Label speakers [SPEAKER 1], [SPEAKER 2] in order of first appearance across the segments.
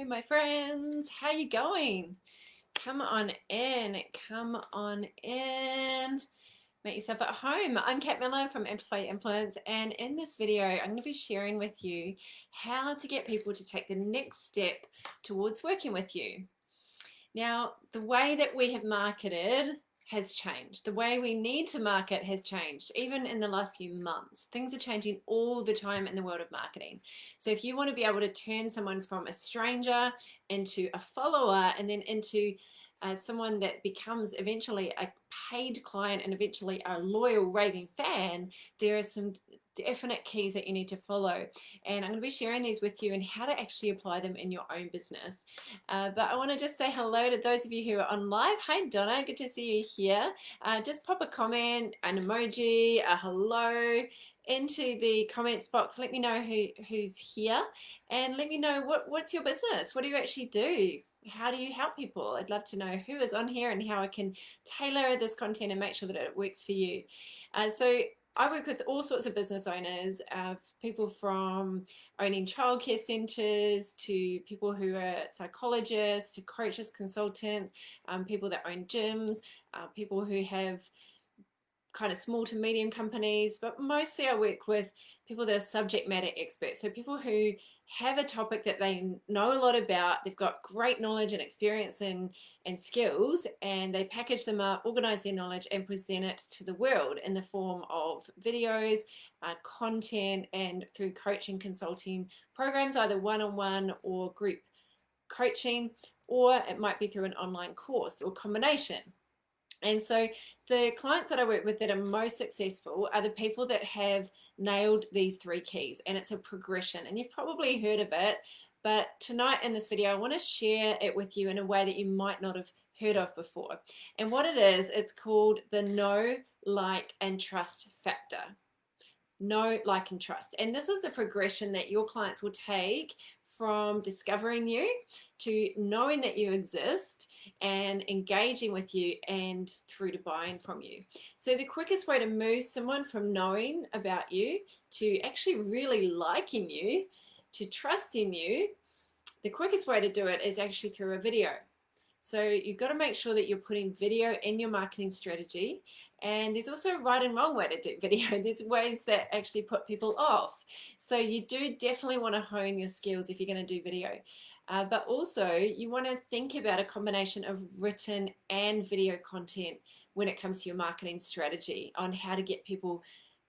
[SPEAKER 1] my friends. How you going? Come on in. Come on in. Make yourself at home. I'm Kat Millar from Amplify Your Influence, and in this video, I'm going to be sharing with you how to get people to take the next step towards working with you. Now, the way that we have marketed has changed. The way we need to market has changed, even in the last few months. Things are changing all the time in the world of marketing. So if you want to be able to turn someone from a stranger into a follower and then into someone that becomes eventually a paid client and eventually a loyal raving fan, there are some definite keys that you need to follow, and I'm going to be sharing these with you and how to actually apply them in your own business. But I want to just say hello to those of you who are on live. Hi Donna, good to see you here. Just pop a comment, an emoji, a hello into the comments box. Let me know who's here, and let me know what's your business. What do you actually do? How do you help people? I'd love to know who is on here and how I can tailor this content and make sure that it works for you. So I work with all sorts of business owners, people from owning childcare centres to people who are psychologists, to coaches, consultants, people that own gyms, people who have kind of small to medium companies, but mostly I work with people that are subject matter experts. So people who have a topic that they know a lot about, they've got great knowledge and experience and skills, and they package them up, organize their knowledge, and present it to the world in the form of videos, content, and through coaching, consulting programs, either one-on-one or group coaching, or it might be through an online course or combination. And so the clients that I work with that are most successful are the people that have nailed these three keys, and it's a progression, and you've probably heard of it, but tonight in this video I want to share it with you in a way that you might not have heard of before. And what it is, it's called the know, like, and trust factor. Know, like, and trust. And this is the progression that your clients will take from discovering you to knowing that you exist and engaging with you and through to buying from you. So the quickest way to move someone from knowing about you to actually really liking you to trusting you, the quickest way to do it is actually through a video. So you've got to make sure that you're putting video in your marketing strategy. And there's also a right and wrong way to do video. There's ways that actually put people off. So you do definitely want to hone your skills if you're going to do video. But also you want to think about a combination of written and video content when it comes to your marketing strategy on how to get people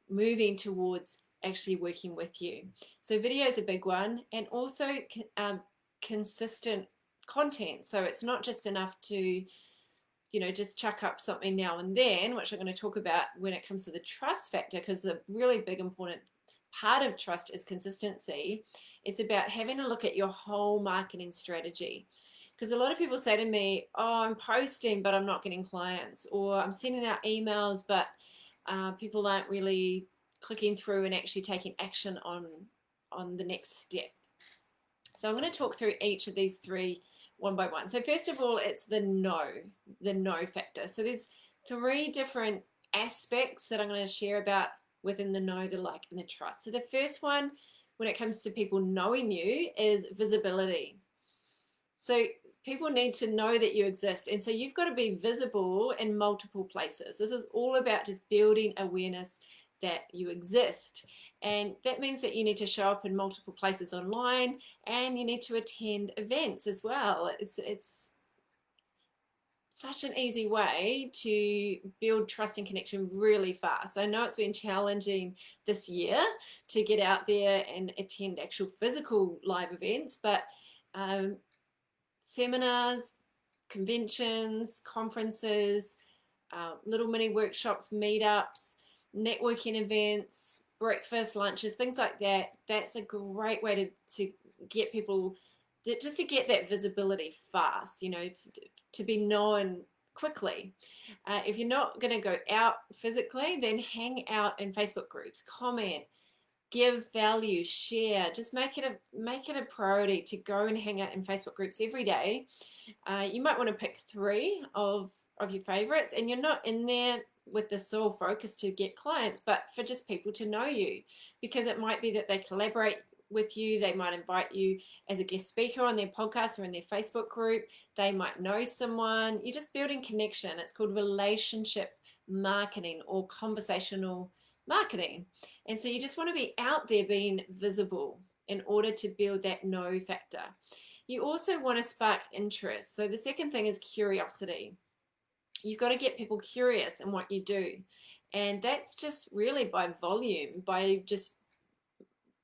[SPEAKER 1] moving towards actually working with you. So video is a big one, and also consistent content. So it's not just enough to just chuck up something now and then, which I'm going to talk about when it comes to the trust factor, because a really big important part of trust is consistency. It's about having a look at your whole marketing strategy, because a lot of people say to me, oh, I'm posting but I'm not getting clients, or I'm sending out emails but people aren't really clicking through and actually taking action on the next step. So I'm going to talk through each of these three one by one. So first of all, it's the know factor. So there's three different aspects that I'm going to share about within the know, the like, and the trust. So the first one, when it comes to people knowing you, is visibility. So people need to know that you exist, and so you've got to be visible in multiple places. This is all about just building awareness that you exist, and that means that you need to show up in multiple places online, and you need to attend events as well. It's such an easy way to build trust and connection really fast. I know it's been challenging this year to get out there and attend actual physical live events, but seminars, conventions, conferences, little mini workshops, meetups, networking events, breakfast, lunches, things like that. That's a great way to get people, just to get that visibility fast, to be known quickly. If you're not going to go out physically, then hang out in Facebook groups, comment, give value, share. Just make it a priority to go and hang out in Facebook groups every day. You might want to pick three of your favorites, and you're not in there with the sole focus to get clients, but for just people to know you, because it might be that they collaborate with you. They might invite you as a guest speaker on their podcast or in their Facebook group. They might know someone. You're just building connection. It's called relationship marketing or conversational marketing. And so you just want to be out there being visible in order to build that know factor. You also want to spark interest. So the second thing is curiosity. You've got to get people curious in what you do. And that's just really by volume, by just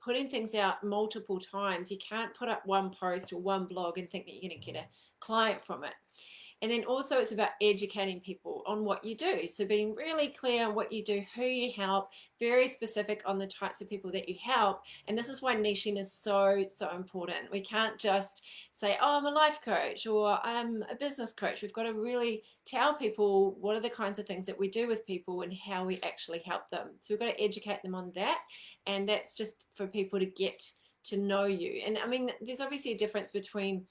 [SPEAKER 1] putting things out multiple times. You can't put up one post or one blog and think that you're going to get a client from it. And then also it's about educating people on what you do. So being really clear on what you do, who you help, very specific on the types of people that you help. And this is why niching is so, so important. We can't just say, oh, I'm a life coach or I'm a business coach. We've got to really tell people what are the kinds of things that we do with people and how we actually help them. So we've got to educate them on that. And that's just for people to get to know you. And I mean, there's obviously a difference between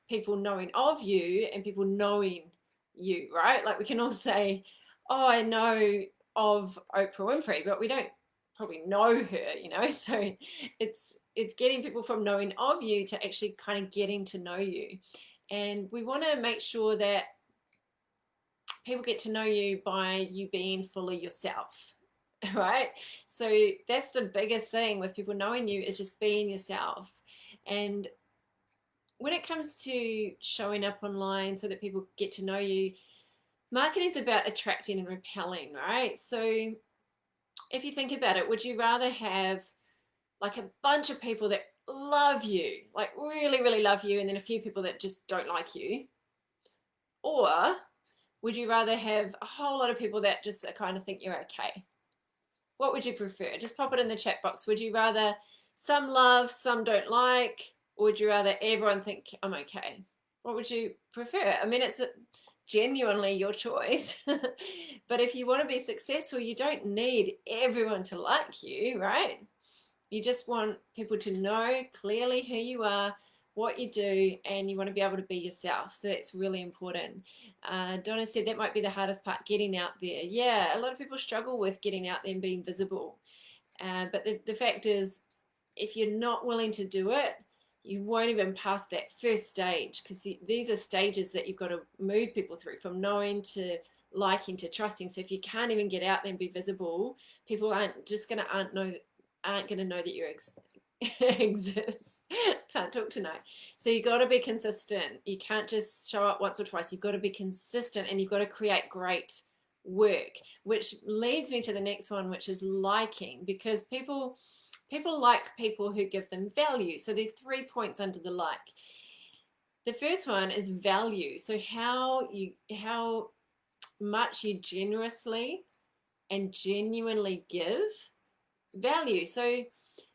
[SPEAKER 1] people knowing of you and people knowing you, right? Like we can all say, oh, I know of Oprah Winfrey, but we don't probably know her, so it's getting people from knowing of you to actually kind of getting to know you. And we want to make sure that people get to know you by you being fully yourself, right? So that's the biggest thing with people knowing you, is just being yourself. And when it comes to showing up online so that people get to know you, marketing's about attracting and repelling, right? So if you think about it, would you rather have like a bunch of people that love you, like really, really love you, and then a few people that just don't like you? Or would you rather have a whole lot of people that just kind of think you're okay? What would you prefer? Just pop it in the chat box. Would you rather some love, some don't like? Or would you rather everyone think I'm okay? What would you prefer? I mean, it's genuinely your choice. But if you want to be successful, you don't need everyone to like you, right? You just want people to know clearly who you are, what you do, and you want to be able to be yourself. So that's really important. Donna said that might be the hardest part, getting out there. Yeah, a lot of people struggle with getting out there and being visible. But the fact is, if you're not willing to do it, you won't even pass that first stage, because these are stages that you've got to move people through, from knowing to liking to trusting. So if you can't even get out there and be visible, people aren't going to know that you exist. Can't talk tonight. So you've got to be consistent. You can't just show up once or twice. You've got to be consistent, and you've got to create great work, which leads me to the next one, which is liking, because people like people who give them value. So there's 3 points under the like. The first one is value. So how much you generously and genuinely give value. So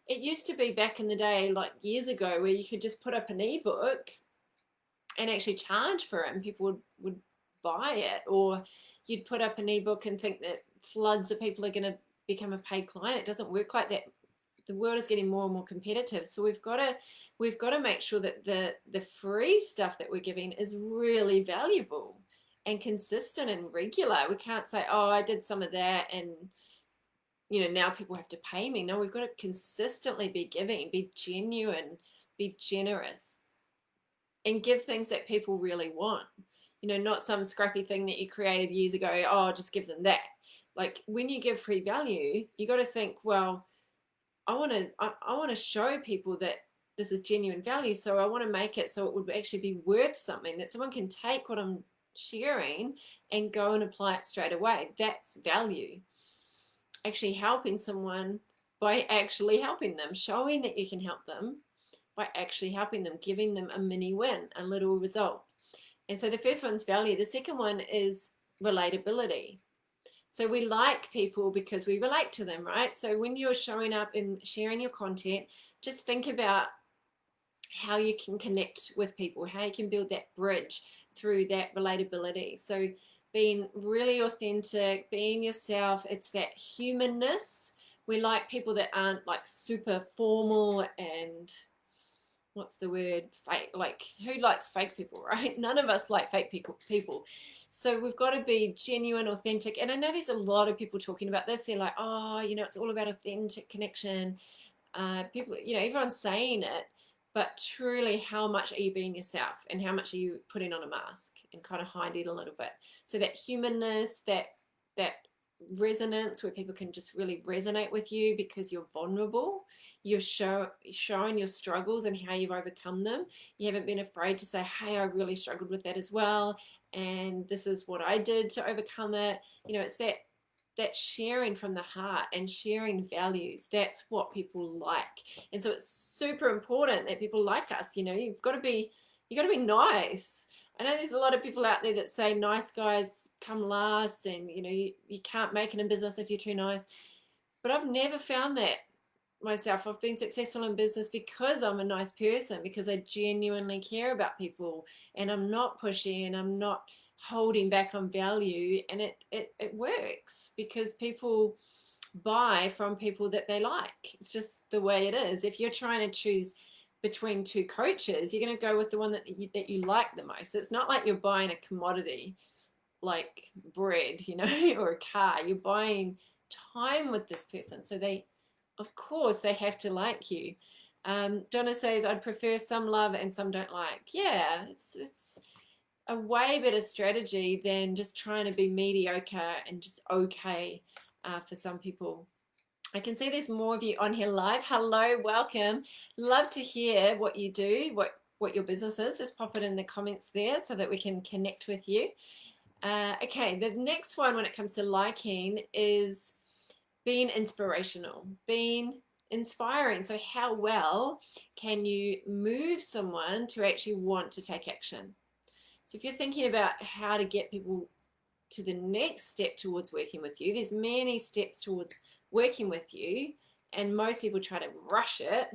[SPEAKER 1] it used to be back in the day, like years ago, where you could just put up an ebook and actually charge for it, and people would buy it. Or you'd put up an ebook and think that floods of people are going to become a paid client. It doesn't work like that. The world is getting more and more competitive. So we've got to make sure that the free stuff that we're giving is really valuable and consistent and regular. We can't say, oh, I did some of that and now people have to pay me. No, we've got to consistently be giving, be genuine, be generous, and give things that people really want. Not some scrappy thing that you created years ago. Oh, I'll just give them that. Like when you give free value, you got to think, well, I want to show people that this is genuine value. So I want to make it so it would actually be worth something, that someone can take what I'm sharing and go and apply it straight away. That's value. Actually helping someone by actually helping them, showing that you can help them by actually helping them, giving them a mini win, a little result. And so the first one's value. The second one is relatability. So we like people because we relate to them, right? So when you're showing up and sharing your content, just think about how you can connect with people, how you can build that bridge through that relatability. So being really authentic, being yourself, it's that humanness. We like people that aren't like super formal and what's the word, fake. Like who likes fake people, right? None of us like fake people. So we've got to be genuine, authentic. And I know there's a lot of people talking about this. They're like, oh, it's all about authentic connection. People, everyone's saying it, but truly, how much are you being yourself, and how much are you putting on a mask and kind of hiding a little bit? So that humanness, that resonance where people can just really resonate with you because you're vulnerable, you're showing your struggles and how you've overcome them. You haven't been afraid to say, hey, I really struggled with that as well, and this is what I did to overcome it. It's that sharing from the heart and sharing values. That's what people like. And so it's super important that people like us. You got to be nice. I know there's a lot of people out there that say nice guys come last, and you can't make it in business if you're too nice. But I've never found that myself. I've been successful in business because I'm a nice person, because I genuinely care about people, and I'm not pushy, and I'm not holding back on value, and it works because people buy from people that they like. It's just the way it is. If you're trying to choose between two coaches, you're going to go with the one that you like the most. It's not like you're buying a commodity like bread, or a car. You're buying time with this person, so of course they have to like you. Donna says, I'd prefer some love and some don't like. Yeah, it's a way better strategy than just trying to be mediocre and just okay for some people. I can see there's more of you on here live. Hello, welcome. Love to hear what you do, what your business is. Just pop it in the comments there so that we can connect with you. Okay, the next one when it comes to liking is being inspirational, being inspiring. So how well can you move someone to actually want to take action? So if you're thinking about how to get people to the next step towards working with you, there's many steps towards working with you, and most people try to rush it.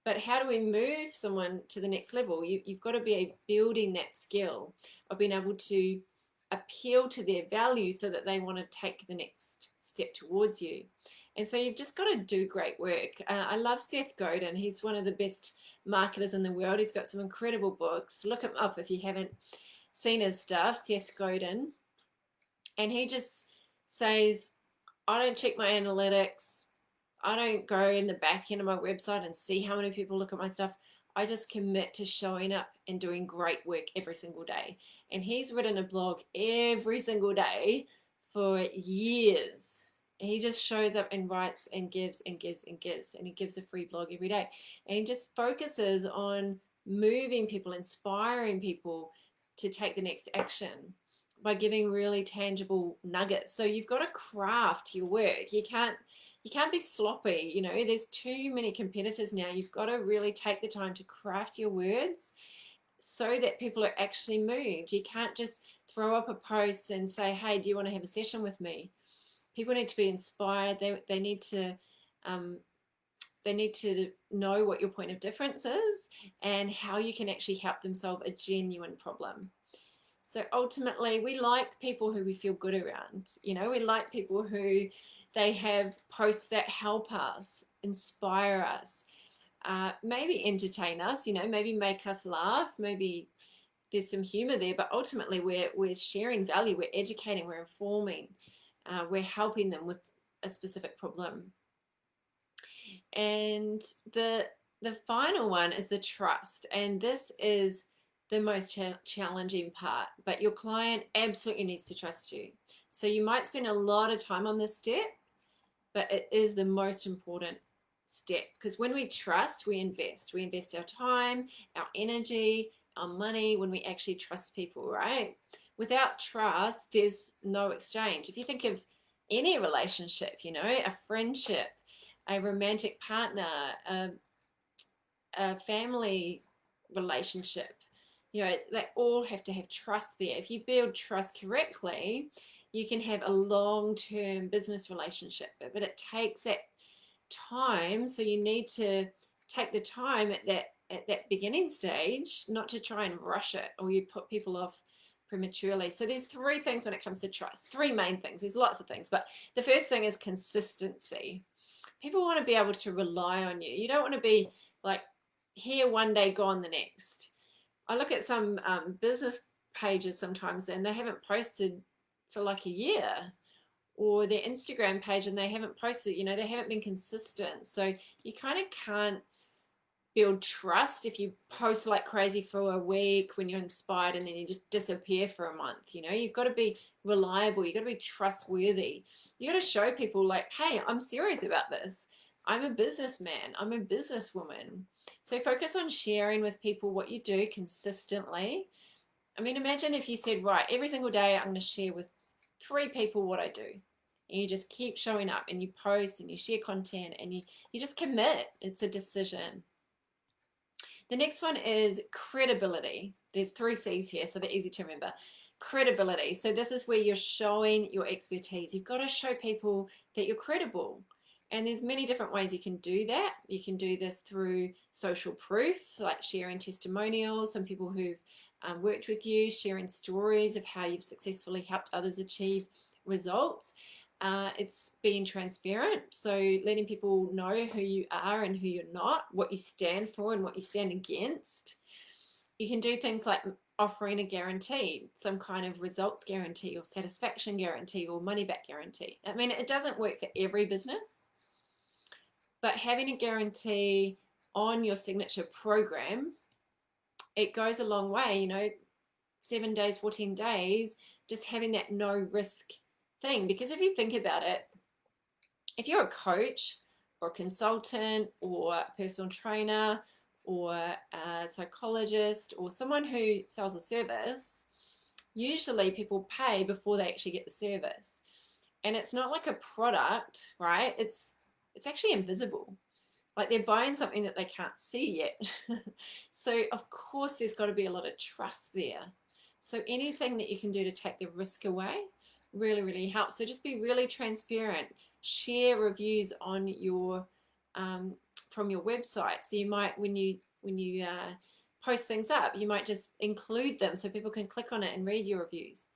[SPEAKER 1] But how do we move someone to the next level? You've got to be building that skill of being able to appeal to their values so that they want to take the next step towards you. And so you've just got to do great work. I love Seth Godin. He's one of the best marketers in the world. He's got some incredible books. Look him up if you haven't seen his stuff, Seth Godin. And he just says, I don't check my analytics. I don't go in the back end of my website and see how many people look at my stuff. I just commit to showing up and doing great work every single day. And he's written a blog every single day for years. He just shows up and writes and gives and gives and gives. And he gives a free blog every day. And he just focuses on moving people, inspiring people to take the next action by giving really tangible nuggets. So you've got to craft your work. You can't be sloppy. There's too many competitors now. You've got to really take the time to craft your words so that people are actually moved. You can't just throw up a post and say, hey, do you want to have a session with me? People need to be inspired. They need to know what your point of difference is and how you can actually help them solve a genuine problem. So ultimately, we like people who we feel good around. We like people who they have posts that help us, inspire us, maybe entertain us, maybe make us laugh, maybe there's some humor there, but ultimately we're sharing value, we're educating, we're informing, we're helping them with a specific problem. And the final one is the trust, and this is the most challenging part, but your client absolutely needs to trust you. So you might spend a lot of time on this step, but it is the most important step, because when we trust, we invest our time, our energy, our money, when we actually trust people, right? Without trust, there's no exchange. If you think of any relationship, a friendship, a romantic partner, a family relationship, they all have to have trust there. If you build trust correctly, you can have a long-term business relationship, but it takes that time. So you need to take the time at that beginning stage, not to try and rush it, or you put people off prematurely. So there's three things when it comes to trust, three main things. There's lots of things, but the first thing is consistency. People want to be able to rely on you. You don't want to be like here one day, gone the next. I look at some business pages sometimes and they haven't posted for like a year, or their Instagram page and they haven't posted, you know, they haven't been consistent. So you kind of can't build trust if you post like crazy for a week when you're inspired and then you just disappear for a month. You know, you've got to be reliable, you've got to be trustworthy, you got to show people like, hey, I'm serious about this, I'm a businessman, I'm a businesswoman. So focus on sharing with people what you do consistently. I mean, imagine if you said, right, every single day I'm going to share with 3 people what I do, and you just keep showing up and you post and you share content and you just commit. It's a decision. The next one is credibility. There's 3 C's here, so they're easy to remember. Credibility. So this is where you're showing your expertise. You've got to show people that you're credible. And there's many different ways you can do that. You can do this through social proof, like sharing testimonials from people who've worked with you, sharing stories of how you've successfully helped others achieve results. It's being transparent, so letting people know who you are and who you're not, what you stand for and what you stand against. You can do things like offering a guarantee, some kind of results guarantee or satisfaction guarantee or money back guarantee. I mean, it doesn't work for every business, but having a guarantee on your signature program, it goes a long way. You know, 7 days, 14 days, just having that no risk thing. Because if you think about it, if you're a coach or a consultant or a personal trainer or a psychologist or someone who sells a service, usually people pay before they actually get the service. And it's not like a product, right? It's actually invisible. Like they're buying something that they can't see yet. So of course there's got to be a lot of trust there. So anything that you can do to take the risk away really, really helps. So just be really transparent. Share reviews on your from your website. So you might, when you post things up, you might just include them so people can click on it and read your reviews.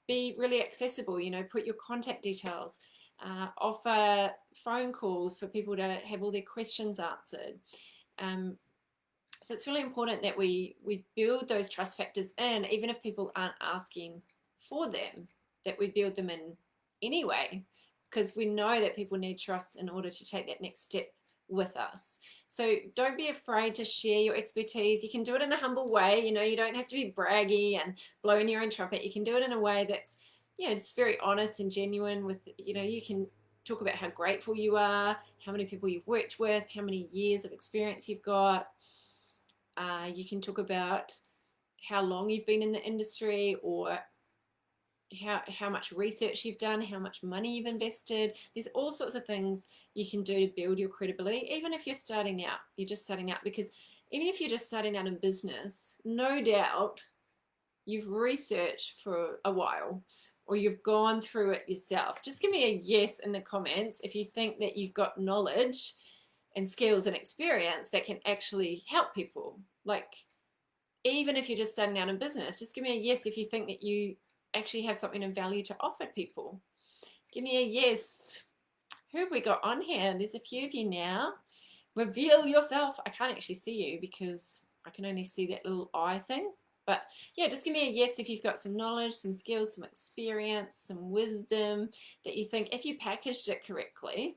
[SPEAKER 1] Be really accessible. You know, put your contact details. Offer phone calls for people to have all their questions answered. So it's really important that we build those trust factors in, even if people aren't asking for them, that we build them in anyway, because we know that people need trust in order to take that next step with us. So don't be afraid to share your expertise. You can do it in a humble way. You know, you don't have to be braggy and blowing your own trumpet. You can do it in a way that's, you know, it's very honest and genuine with, you know, you can talk about how grateful you are, how many people you've worked with, how many years of experience you've got. You can talk about how long you've been in the industry, or how much research you've done, how much money you've invested. There's all sorts of things you can do to build your credibility, even if you're starting out. You're just starting out, because even if you're just starting out in business, no doubt you've researched for a while or you've gone through it yourself. Just give me a yes in the comments if you think that you've got knowledge and skills and experience that can actually help people. Like, even if you're just starting out in business, just give me a yes if you think that you actually have something of value to offer people. Give me a yes. Who have we got on here? There's a few of you now. Reveal yourself. I can't actually see you because I can only see that little eye thing. But yeah, just give me a yes if you've got some knowledge, some skills, some experience, some wisdom that you think if you packaged it correctly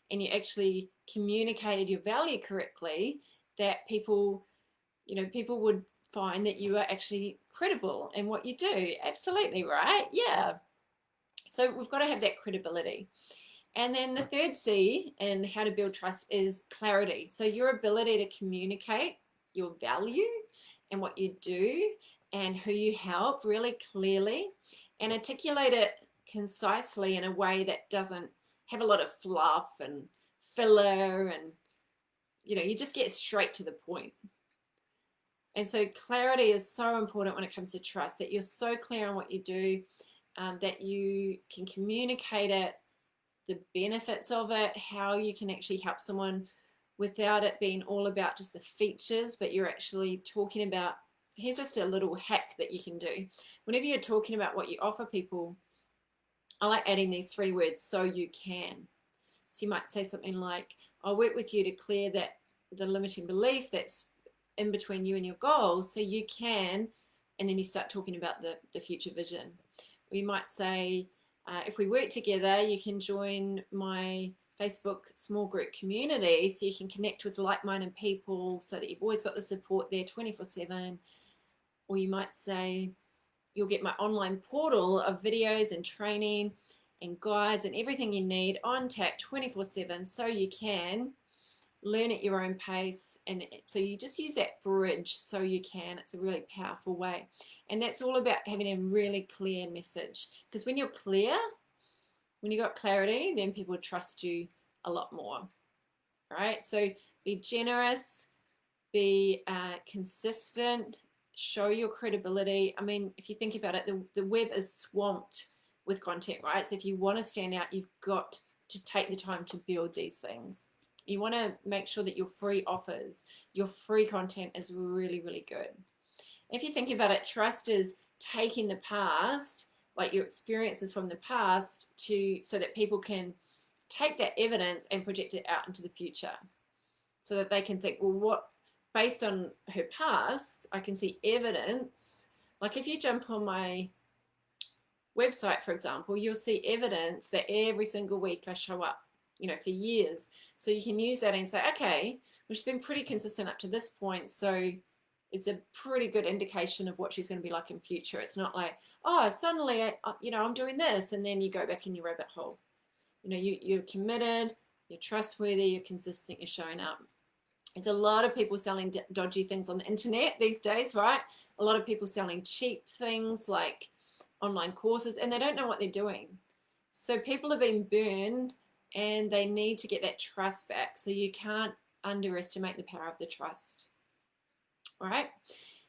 [SPEAKER 1] and you actually communicated your value correctly, that people, you know, people would find that you are actually credible in what you do. Absolutely, right? Yeah. So we've got to have that credibility. And then the third C in how to build trust is clarity. So your ability to communicate your value and what you do and who you help really clearly, and articulate it concisely in a way that doesn't have a lot of fluff and filler, and you know, you just get straight to the point. And so clarity is so important when it comes to trust, that you're so clear on what you do, that you can communicate it, the benefits of it, how you can actually help someone without it being all about just the features, but you're actually talking about, here's just a little hack that you can do. Whenever you're talking about what you offer people, I like adding these 3 words, so you can. So you might say something like, I'll work with you to clear that the limiting belief that's in between you and your goals so you can, and then you start talking about the future vision. Or you might say, If we work together, you can join my Facebook small group community so you can connect with like-minded people so that you've always got the support there 24/7. Or you might say you'll get my online portal of videos and training and guides and everything you need on tap 24/7 so you can learn at your own pace. And so you just use that bridge so you can. It's a really powerful way. And that's all about having a really clear message, because when you're clear, when you got clarity, then people trust you a lot more. Right? So be generous, be consistent, show your credibility. I mean, if you think about it, the web is swamped with content, right? So if you want to stand out, you've got to take the time to build these things. You want to make sure that your free offers, your free content is really, really good. If you think about it, trust is taking the past, like your experiences from the past, so that people can take that evidence and project it out into the future, so that they can think, well, what, based on her past, I can see evidence. Like if you jump on my website, for example, you'll see evidence that every single week I show up, for years. So you can use that and say, okay, well, she's been pretty consistent up to this point, so it's a pretty good indication of what she's going to be like in future. It's not like, oh, suddenly, I'm doing this, and then you go back in your rabbit hole. You're committed, you're trustworthy, you're consistent, you're showing up. There's a lot of people selling dodgy things on the internet these days, right? A lot of people selling cheap things like online courses, and they don't know what they're doing. So people have been burned, and they need to get that trust back. So you can't underestimate the power of the trust. All right.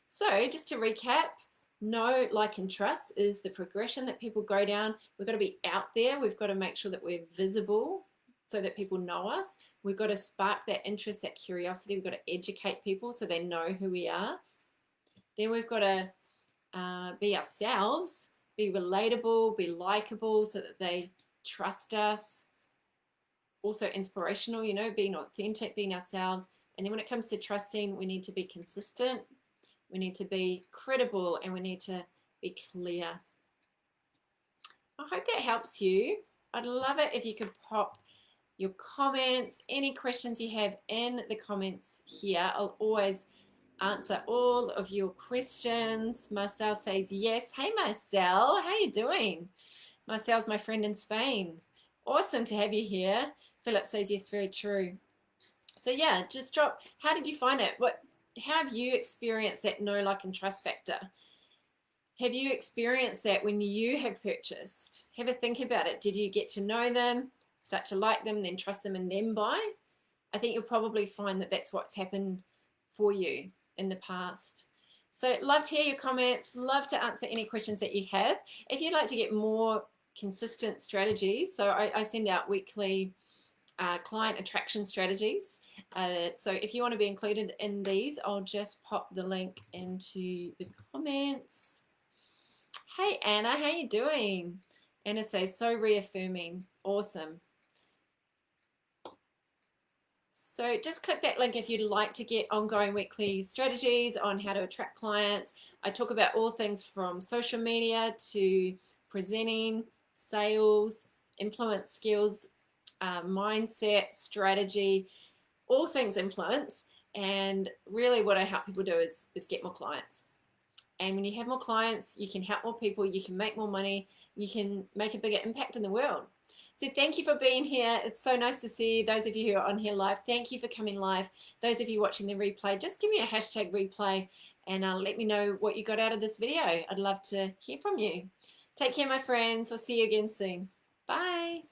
[SPEAKER 1] So just to recap, know, like, and trust is the progression that people go down. We've got to be out there. We've got to make sure that we're visible so that people know us. We've got to spark that interest, that curiosity. We've got to educate people so they know who we are. Then we've got to be ourselves, be relatable, be likable so that they trust us. Also inspirational, being authentic, being ourselves. And then when it comes to trusting, we need to be consistent, we need to be credible, and we need to be clear. I hope that helps you. I'd love it if you could pop your comments, any questions you have in the comments here. I'll always answer all of your questions. Marcel says yes. Hey Marcel, how you doing? Marcel's my friend in Spain. Awesome to have you here. Philip says yes, very true. So yeah, just drop, how did you find it? How have you experienced that know, like, and trust factor? Have you experienced that when you have purchased? Have a think about it. Did you get to know them, start to like them, then trust them, and then buy? I think you'll probably find that that's what's happened for you in the past. So love to hear your comments, love to answer any questions that you have. If you'd like to get more consistent strategies, so I send out weekly client attraction strategies. So if you want to be included in these, I'll just pop the link into the comments. Hey Anna, how you doing? Anna says, so reaffirming. Awesome. So just click that link if you'd like to get ongoing weekly strategies on how to attract clients. I talk about all things from social media to presenting, sales, influence skills, mindset, strategy, all things influence. And really what I help people do is get more clients. And when you have more clients, you can help more people, you can make more money, you can make a bigger impact in the world. So thank you for being here. It's so nice to see you. Those of you who are on here live, thank you for coming live. Those of you watching the replay, just give me a hashtag replay and let me know what you got out of this video. I'd love to hear from you. Take care, my friends. I'll see you again soon. Bye.